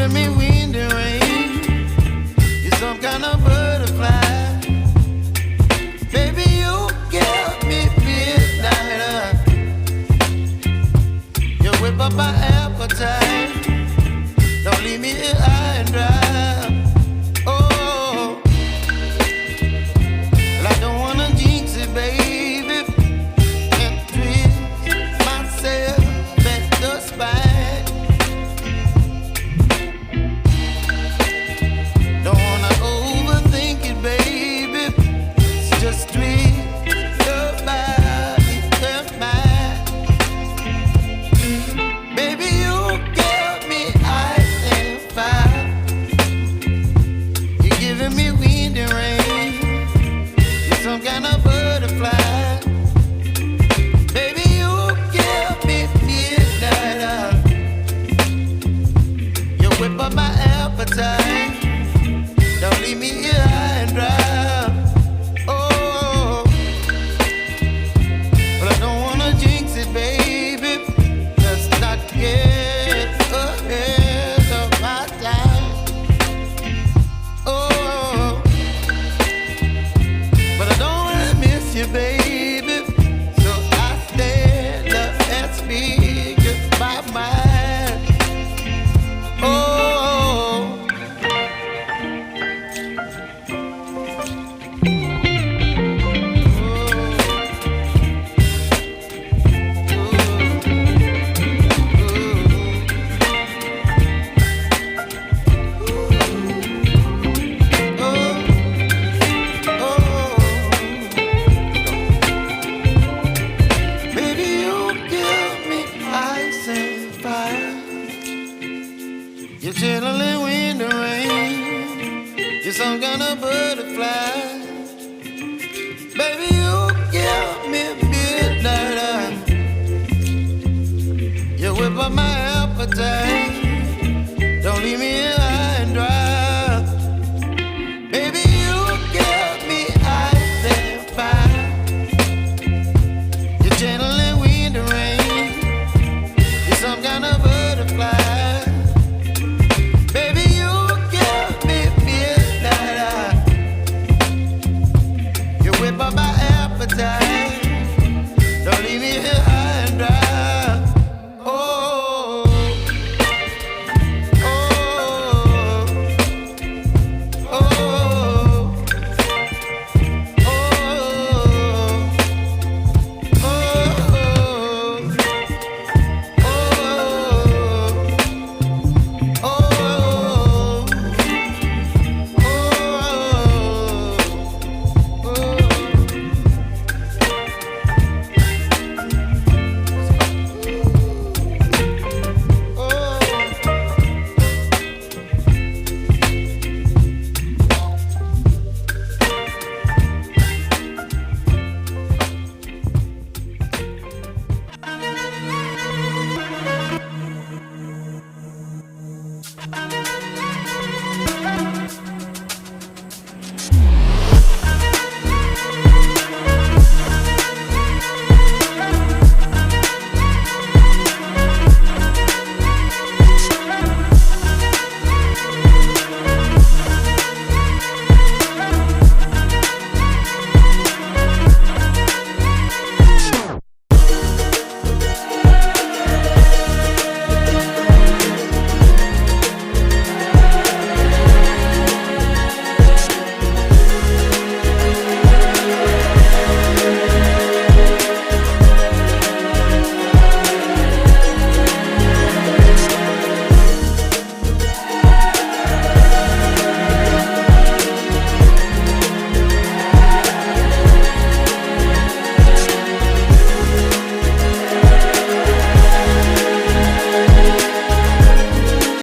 giving me wind and rain. You're some kind of butterfly. Baby, you give me midnight. You whip up my appetite. Don't leave me here high and dry. Oh, well, I don't wanna jinx it, baby, and twist myself at the spine. Don't wanna overthink it, baby. It's just twist your body and mine. Baby, you give me ice and fire. You're giving me wind and rain. You're some kind of butterfly. Baby, you give me midnight. You whip up my appetite. Don't leave me here high and dry. Oh, but I don't wanna jinx it, baby. Let's not get ahead of my time. Oh, but I don't wanna miss you, baby. So I stand up and speak my mind. Oh. Baby, you give me ice and fire. You're chilling wind and rain. You're some kind of butterfly. Baby, you give me midnight. You whip up my appetite. Don't leave me here high and dry. Baby, you give me ice and fire. You're channeling wind and rain. You're some kind of butterfly. Baby, you give me midnight. You whip up my appetite. Don't leave me here high and dry. Oh, oh, oh, oh, Thank you.